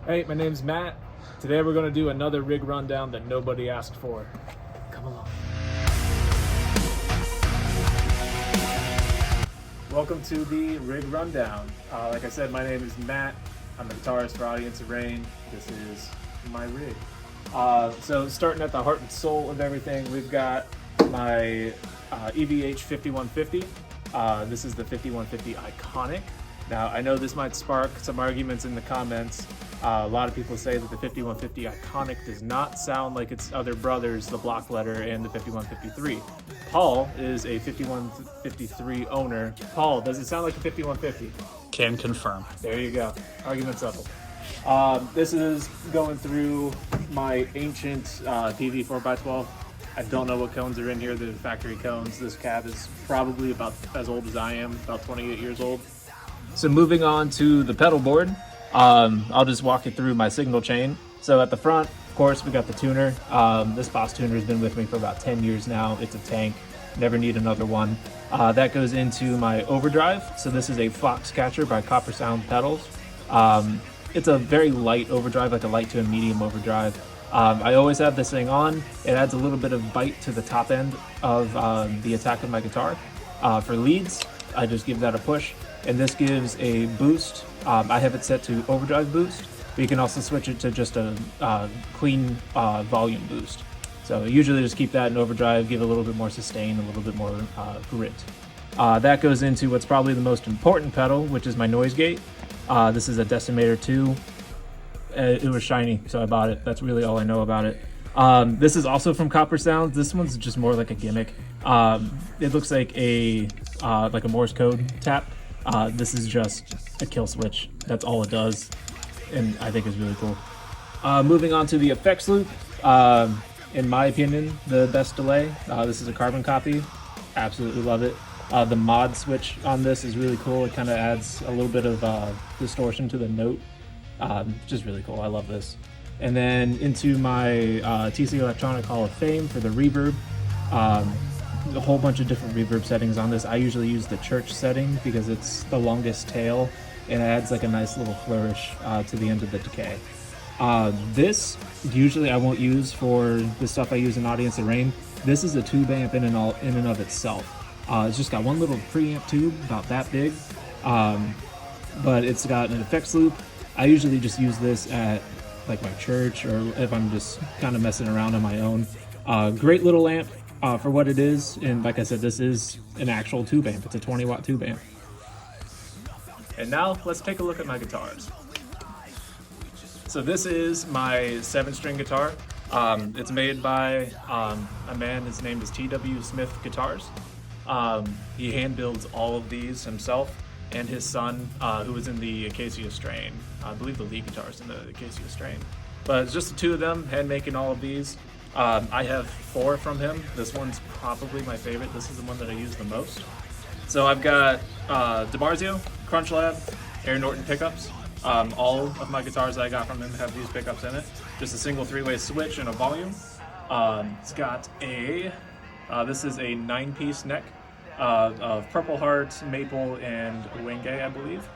Hey, my name's Matt. Today we're going to do another rig rundown that nobody asked for. Come along. Welcome to the rig rundown. Like I said, my name is Matt. I'm a guitarist for Audience of Rain. This is my rig. So starting at the heart and soul of everything, we've got my EVH 5150. This is the 5150 Iconic. Now, I know this might spark some arguments in the comments. A lot of people say that the 5150 Iconic does not sound like its other brothers, the Block Letter and the 5153. Paul is a 5153 owner. Paul, does it sound like a 5150? Can confirm. There you go. Argument settled. This is going through my ancient PV 4x12. I don't know what cones are in here. They're the factory cones. This cab is probably about as old as I am, about 28 years old. So moving on to the pedal board, I'll just walk you through my signal chain. So at the front, of course, we got the tuner. This Boss tuner has been with me for about 10 years now. It's a tank, never need another one. That goes into my overdrive. So this is a Foxcatcher by Copper Sound Pedals. It's a very light overdrive, like a light to a medium overdrive. I always have this thing on. It adds a little bit of bite to the top end of the attack of my guitar. For leads, I just give that a push. And this gives a boost. I have it set to overdrive boost, but you can also switch it to just a clean volume boost. So usually just keep that in overdrive, give it a little bit more sustain, a little bit more grit. That goes into what's probably the most important pedal, which is my noise gate. This is a Decimator 2. It was shiny, so I bought it. That's really all I know about it. This is also from Copper Sounds. This one's just more like a gimmick. It looks like a Morse code tap. This is just a kill switch. That's all it does, and I think is really cool. Moving on to the effects loop. In my opinion, the best delay. This is a carbon copy. Absolutely love it. The mod switch on this is really cool. It kind of adds a little bit of distortion to the note. Just really cool. I love this. And then into my TC Electronic Hall of Fame for the reverb. A whole bunch of different reverb settings on this. I usually use the church setting because it's the longest tail and it adds like a nice little flourish to the end of the decay. This usually I won't use for the stuff I use in Audience of Rain. This is a tube amp in and of itself. It's just got one little preamp tube about that big, but it's got an effects loop. I usually just use this at like my church or if I'm just kind of messing around on my own. Great little amp. For what it is, and like I said, this is an actual tube amp. It's a 20-watt tube amp. And now let's take a look at my guitars. So this is my 7-string guitar. It's made by a man. His name is T.W. Smith Guitars. He hand builds all of these himself, and his son, who was in the Acacia strain. I believe the lead guitar is in the Acacia strain. But it's just the two of them hand making all of these. I have 4 from him. This one's probably my favorite. This is the one that I use the most. So I've got DiMarzio, Crunch Lab, Aaron Norton pickups. All of my guitars that I got from him have these pickups in it. Just a single 3-way switch and a volume. It's got this is a 9-piece neck of Purple Heart, Maple, and Wenge, I believe.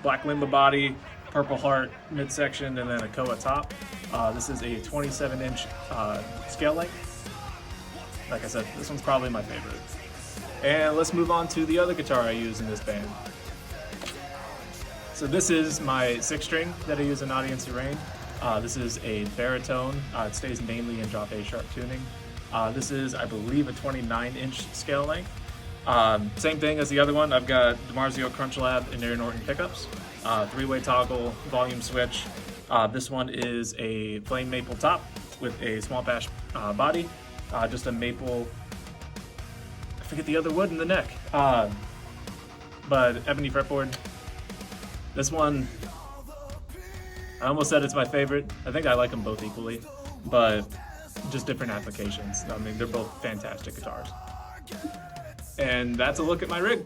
Black Limba body, Purple Heart midsection, and then a Koa top. This is a 27-inch scale length. Like I said, this one's probably my favorite. And let's move on to the other guitar I use in this band. So this is my 6-string that I use in Audience of Rain. This is a baritone. It stays mainly in drop A sharp tuning. This is, I believe, a 29-inch scale length. Same thing as the other one. I've got DiMarzio, Crunch Lab, and Aaron Norton pickups. 3-way toggle, volume switch. This one is a plain maple top with a small bash body. Just a maple, I forget the other wood in the neck. But ebony fretboard. This one, I almost said it's my favorite. I think I like them both equally, but just different applications. I mean, they're both fantastic guitars. And that's a look at my rig.